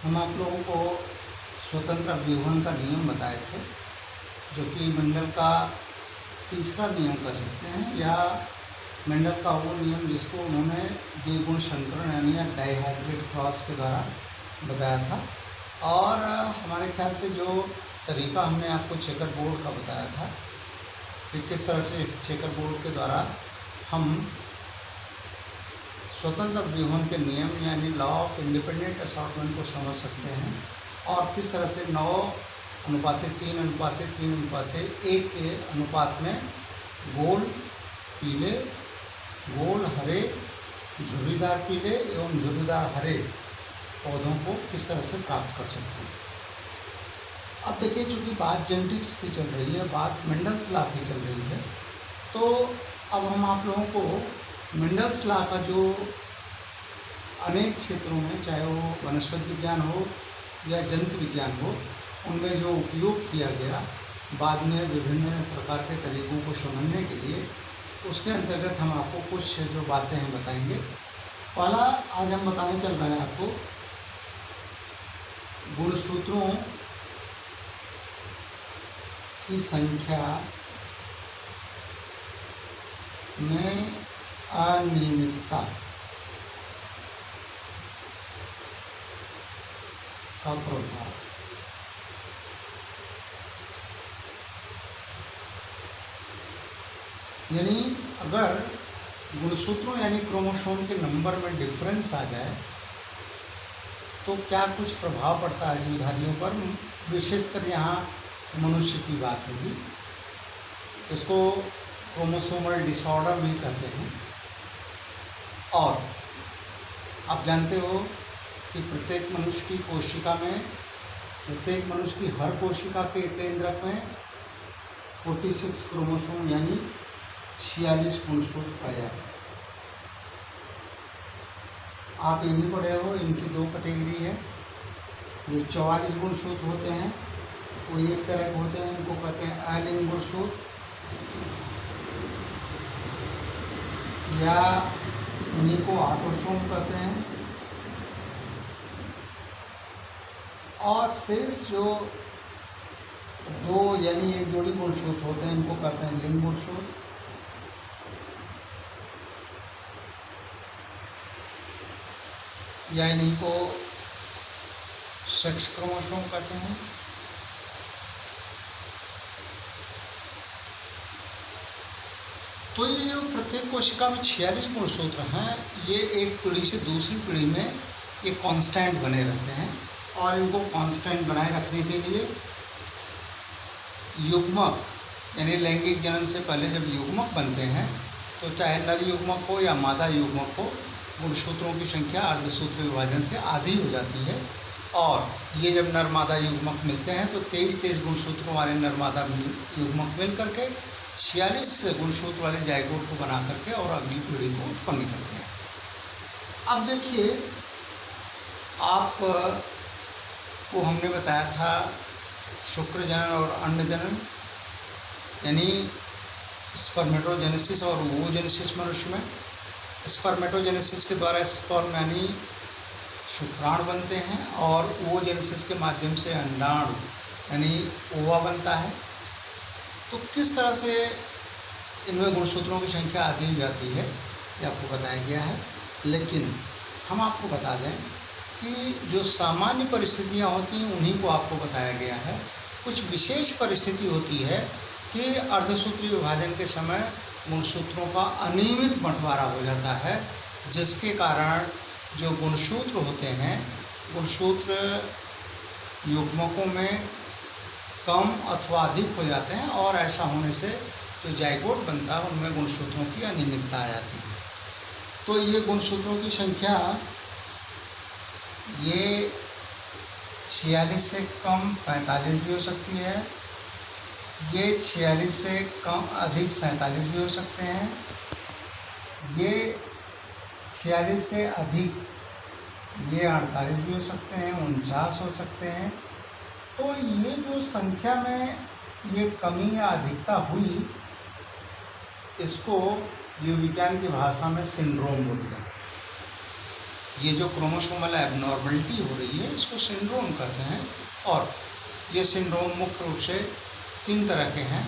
हम आप लोगों को स्वतंत्र व्यूहन का नियम बताए थे, जो कि मंडल का तीसरा नियम कह सकते हैं, या मंडल का वो नियम जिसको उन्होंने द्विगुण संकरण यानी डाइहाइब्रिड क्रॉस के द्वारा बताया था। और हमारे ख्याल से जो तरीका हमने आपको चेकर बोर्ड का बताया था कि किस तरह से चेकर बोर्ड के द्वारा हम स्वतंत्र व्यूहन के नियम यानी लॉ ऑफ इंडिपेंडेंट असॉर्टमेंट को समझ सकते हैं, और किस तरह से 9:3:3:1 के अनुपात में गोल पीले, गोल हरे, झुर्रीदार पीले एवं झुर्रीदार हरे पौधों को किस तरह से प्राप्त कर सकते हैं। अब देखिए, चूँकि बात जेनेटिक्स की चल रही है, बात मेंडल्स लॉ की चल रही है, तो अब हम आप लोगों को मेंडल्स लॉ का जो अनेक क्षेत्रों में, चाहे वो वनस्पति विज्ञान हो या जंतु विज्ञान हो, उनमें जो उपयोग किया गया बाद में विभिन्न प्रकार के तरीकों को समझने के लिए, उसके अंतर्गत हम आपको कुछ जो बातें हैं बताएंगे। पहला आज हम बताने चल रहे हैं आपको गुणसूत्रों की संख्या में अनियमितता का प्रभाव। यानी अगर गुणसूत्रों यानी क्रोमोसोम के नंबर में डिफरेंस आ जाए तो क्या कुछ प्रभाव पड़ता है जीवधारियों पर। विशेषकर यहाँ मनुष्य की बात होगी। इसको क्रोमोसोमल डिसऑर्डर भी कहते हैं। और आप जानते हो कि प्रत्येक मनुष्य की कोशिका में, प्रत्येक मनुष्य की हर कोशिका के केंद्रक में 46 क्रोमोसोम यानी 46 गुणसूत्र पाए जाते हैं। आप ये नहीं पढ़े हो, इनकी दो कैटेगरी है। जो 44 गुणसूत्र होते हैं वो एक तरह के होते हैं, इनको कहते हैं अलिंग गुणसूत्र, या इन्हीं को ऑटोसोम कहते हैं। और शेष जो दो यानी एक जोड़ी गुणसूत्र होते हैं, इनको कहते हैं लिंग गुणसूत्र। या इन्हीं को सेक्स क्रोमोसोम कहते हैं। तो ये जो प्रत्येक कोशिका में 46 गुणसूत्र हैं, ये एक पीढ़ी से दूसरी पीढ़ी में ये कांस्टेंट बने रहते हैं। और इनको कांस्टेंट बनाए रखने के लिए युग्मक यानी लैंगिक जनन से पहले जब युग्मक बनते हैं, तो चाहे नर युग्मक हो या मादा युग्मक हो, गुणसूत्रों की संख्या अर्धसूत्र विभाजन से आधी हो जाती है। और ये जब नर मादा युग्मक मिलते हैं तो 23 गुणसूत्रों वाले नर मादा युग्मक मिल करके 46 गुणसूत्र वाले जाइगोट को बना करके और अगली पीढ़ी को उत्पन्न करते हैं। अब देखिए, आप को हमने बताया था शुक्र जनन और अंड जनन यानी स्पर्मेटोजेनेसिस और ओवोजेनेसिस मनुष्य में। स्पर्मेटोजेनेसिस के द्वारा स्पर्म यानी शुक्राणु बनते हैं, और ओवोजेनेसिस के माध्यम से अंडाणु यानी ओवा बनता है। तो किस तरह से इनमें गुणसूत्रों की संख्या आधी हो जाती है ये आपको बताया गया है। लेकिन हम आपको बता दें कि जो सामान्य परिस्थितियां होती हैं उन्हीं को आपको बताया गया है। कुछ विशेष परिस्थिति होती है कि अर्धसूत्री विभाजन के समय गुणसूत्रों का अनियमित बंटवारा हो जाता है, जिसके कारण जो गुणसूत्र होते हैं, गुणसूत्र युग्मकों में कम अथवा अधिक हो जाते हैं, और ऐसा होने से जो जाइगोट बनता है उनमें गुणसूत्रों की अनियमितता आ जाती है। तो ये गुणसूत्रों की संख्या ये 46 से कम 45 भी हो सकती है, ये 46 से कम अधिक 47 भी हो सकते हैं, ये 46 से अधिक ये 48 भी हो सकते हैं, 49 हो सकते हैं। तो ये जो संख्या में ये कमी या अधिकता हुई, इसको जीव विज्ञान की भाषा में सिंड्रोम बोलते हैं। ये जो क्रोमोसोमल एबनॉर्मलिटी हो रही है इसको सिंड्रोम कहते हैं। और ये सिंड्रोम मुख्य रूप से 3 तरह के हैं।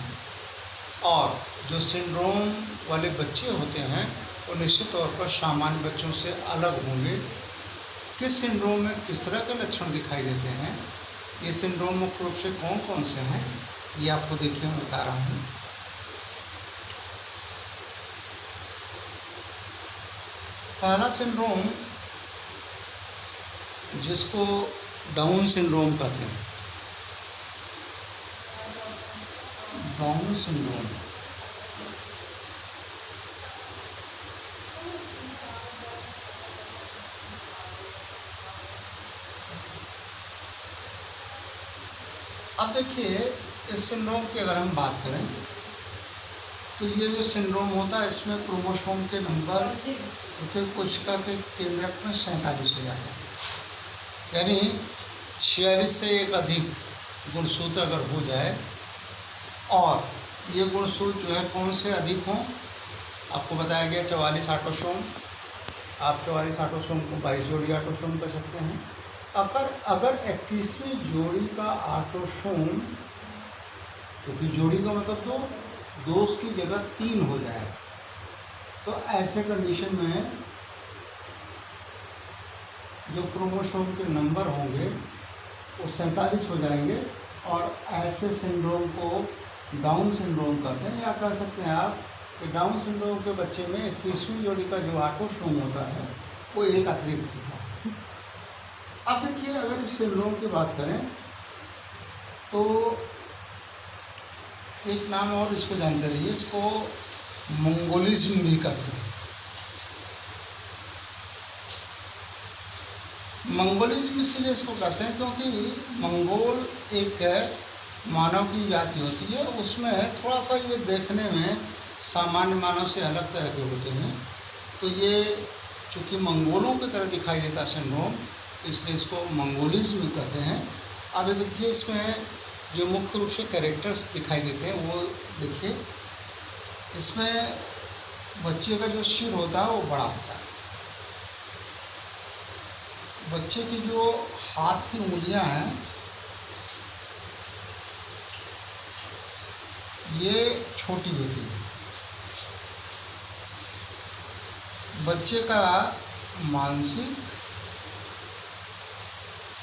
और जो सिंड्रोम वाले बच्चे होते हैं वो निश्चित तौर पर सामान्य बच्चों से अलग होंगे। किस सिंड्रोम में किस तरह के लक्षण दिखाई देते हैं, ये सिंड्रोम मुख्य रूप से कौन कौन से हैं, ये आपको देखिए मैं बता रहा हूँ। पहला सिंड्रोम जिसको डाउन सिंड्रोम कहते हैं, डाउन सिंड्रोम। अब देखिए इस सिंड्रोम की अगर हम बात करें तो ये जो सिंड्रोम होता है इसमें क्रोमोसोम के नंबर प्रत्येक कोशिका के केंद्रक में 47 हो जाते हैं। यानी 46 से एक अधिक गुणसूत्र अगर हो जाए और ये गुणसूत्र जो है कौन से अधिक हों, आपको बताया गया 44 ऑटोसोम। आप 44 ऑटोसोम को 22 जोड़ी ऑटोसोम कर सकते हैं। अगर 21वीं जोड़ी का ऑटोसोम, क्योंकि जोड़ी का मतलब दो की जगह 3 हो जाए, तो ऐसे कंडीशन में जो क्रोमोसोम के नंबर होंगे वो 47 हो जाएंगे। और ऐसे सिंड्रोम को डाउन सिंड्रोम कहते हैं। या कह सकते हैं आप कि डाउन सिंड्रोम के बच्चे में 21वीं जोड़ी का जो ऑटोसोम होता है वो एक अतिरिक्त होता है। अब देखिए अगर इस सिंड्रोम की बात करें तो एक नाम और इसको जानते रहिए, इसको मंगोलिज्म भी कहते हैं। मंगोलिज्म इसलिए इसको कहते हैं क्योंकि मंगोल एक मानव की जाति होती है, उसमें थोड़ा सा ये देखने में सामान्य मानव से अलग तरह के होते हैं। तो ये चूँकि मंगोलों की तरह दिखाई देता सिंड्रोम, इसलिए इसको मंगोलिज्म कहते हैं। अब देखिए इसमें जो मुख्य रूप से कैरेक्टर्स दिखाई देते हैं वो देखिए, इसमें बच्चे का जो सिर होता है वो बड़ा होता है। बच्चे की जो हाथ की उंगलियां हैं ये छोटी होती है। बच्चे का मानसिक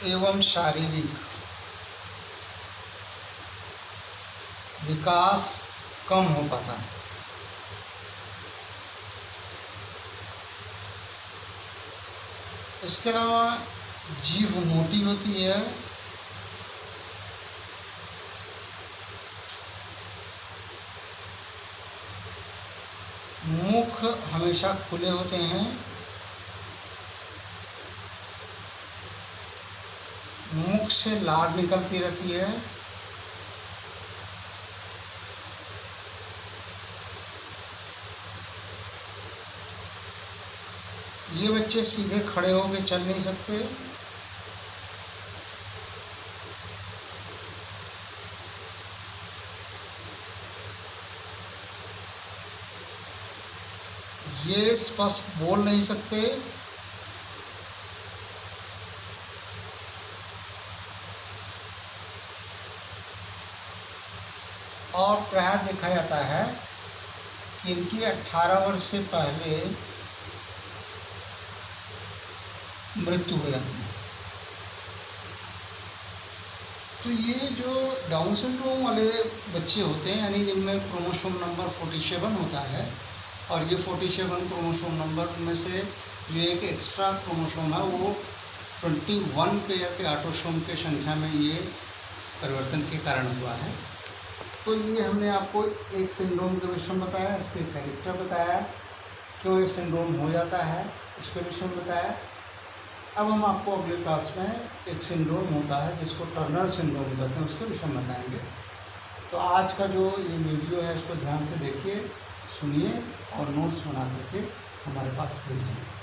एवं शारीरिक विकास कम हो पाता है। इसके अलावा जीभ मोटी होती है। मुख हमेशा खुले होते हैं। मुख से लार निकलती रहती है। ये बच्चे सीधे खड़े होकर चल नहीं सकते। ये स्पष्ट बोल नहीं सकते। और प्रायः देखा जाता है कि इनकी 18 वर्ष से पहले मृत्यु हो जाती है। तो ये जो डाउन सिंड्रोम वाले बच्चे होते हैं, यानी जिनमें क्रोमोसोम नंबर 47 होता है, और ये 47 क्रोमोसोम नंबर में से जो एक एक्स्ट्रा क्रोमोसोम है वो 21 पेयर के ऑटोसोम के संख्या में ये परिवर्तन के कारण हुआ है। तो ये हमने आपको एक सिंड्रोम के विषय में बताया, इसके कैरेक्टर बताया, क्यों ये सिंड्रोम हो जाता है इसके विषय में बताया। अब हम आपको अगले क्लास में एक सिंड्रोम होता है जिसको टर्नर सिंड्रोम कहते हैं, उसके विषय में बताएंगे। तो आज का जो ये वीडियो है इसको ध्यान से देखिए, सुनिए और नोट्स बना करके हमारे पास भेजिए।